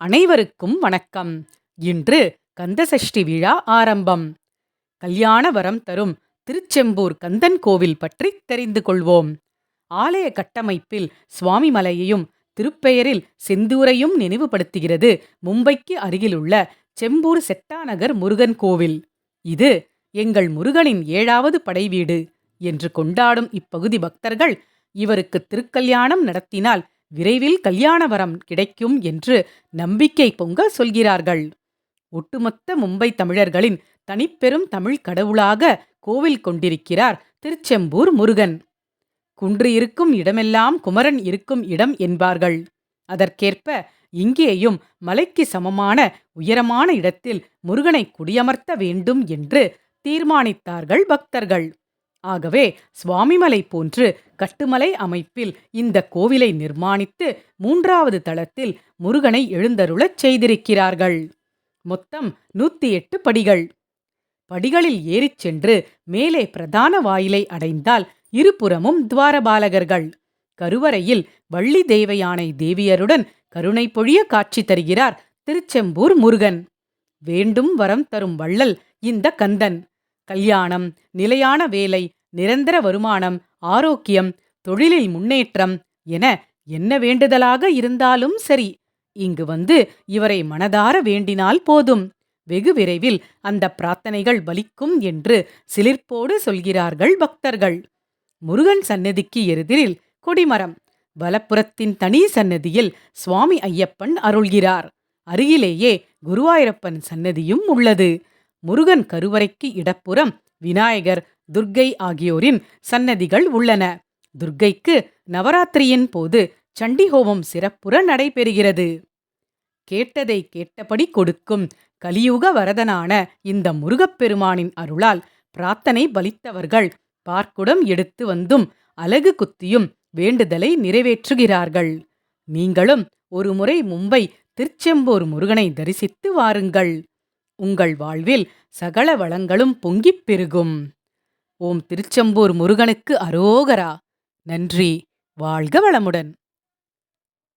அனைவருக்கும் வணக்கம். இன்று கந்தசஷ்டி விழா ஆரம்பம். கல்யாண வரம் தரும் திருச்செம்பூர் கந்தன் கோவில் பற்றி தெரிந்து கொள்வோம். ஆலய கட்டமைப்பில் சுவாமிமலையையும் திருப்பெயரில் செந்தூரையும் நினைவுபடுத்துகிறது மும்பைக்கு அருகிலுள்ள செம்பூர் செட்டாநகர் முருகன் கோவில். இது எங்கள் முருகனின் 7வது படைவீடு என்று கொண்டாடும் இப்பகுதி பக்தர்கள் இவருக்கு திருக்கல்யாணம் நடத்தினால் விரைவில் கல்யாண வரம் கிடைக்கும் என்று நம்பிக்கை பொங்க சொல்கிறார்கள். ஒட்டுமொத்த மும்பை தமிழர்களின் தனிப்பெரும் தமிழ் கடவுளாக கோவில் கொண்டிருக்கிறார் திருச்செம்பூர் முருகன். குன்று இருக்கும் இடமெல்லாம் குமரன் இருக்கும் இடம் என்பார்கள். அதற்கேற்ப இங்கேயும் மலைக்கு சமமான உயரமான இடத்தில் முருகனை குடியமர்த்த வேண்டும் என்று தீர்மானித்தார்கள் பக்தர்கள். ஆகவே சுவாமிமலை போன்று கட்டுமலை அமைப்பில் இந்த கோவிலை நிர்மாணித்து 3வது தளத்தில் முருகனை எழுந்தருளச் செய்திருக்கிறார்கள். மொத்தம் 108 படிகள். படிகளில் ஏறிச் சென்று மேலே பிரதான வாயிலை அடைந்தால் இருபுறமும் துவாரபாலகர்கள். கருவறையில் வள்ளி தேவயானை தேவியருடன் கருணை பொழிய காட்சி தருகிறார் திருச்செம்பூர் முருகன். வேண்டும் வரம் தரும் வள்ளல் இந்த கந்தன். கல்யாணம், நிலையான வேலை, நிரந்தர வருமானம், ஆரோக்கியம், தொழிலில் முன்னேற்றம் என என்ன வேண்டுதலாக இருந்தாலும் சரி, இங்கு வந்து இவரை மனதார வேண்டினால் போதும், வெகு விரைவில் அந்த பிரார்த்தனைகள் பலிக்கும் என்று சிலிர்ப்போடு சொல்கிறார்கள் பக்தர்கள். முருகன் சன்னதிக்கு எதிரில் கொடிமரம். வலப்புறத்தின் தனி சன்னதியில் சுவாமி ஐயப்பன் அருள்கிறார். அருகிலேயே குருவாயூரப்பன் சன்னதியும் உள்ளது. முருகன் கருவறைக்கு இடப்புறம் விநாயகர், துர்க்கை ஆகியோரின் சன்னதிகள் உள்ளன. துர்க்கைக்கு நவராத்திரியின் போது சண்டிஹோமம் சிறப்புற நடைபெறுகிறது. கேட்டதை கேட்டபடி கொடுக்கும் கலியுக வரதனான இந்த முருகப்பெருமானின் அருளால் பிரார்த்தனை பலித்தவர்கள் பார்க்குடம் எடுத்து வந்தும் அலகு குத்தியும் வேண்டுதலை நிறைவேற்றுகிறார்கள். நீங்களும் ஒருமுறை மும்பை திருச்செம்பூர் முருகனை தரிசித்து வாருங்கள். உங்கள் வாழ்வில் சகல வளங்களும் பொங்கிப் பெருகும். ஓம் திருச்செம்பூர் முருகனுக்கு அரோகரா. நன்றி. வாழ்க வளமுடன்.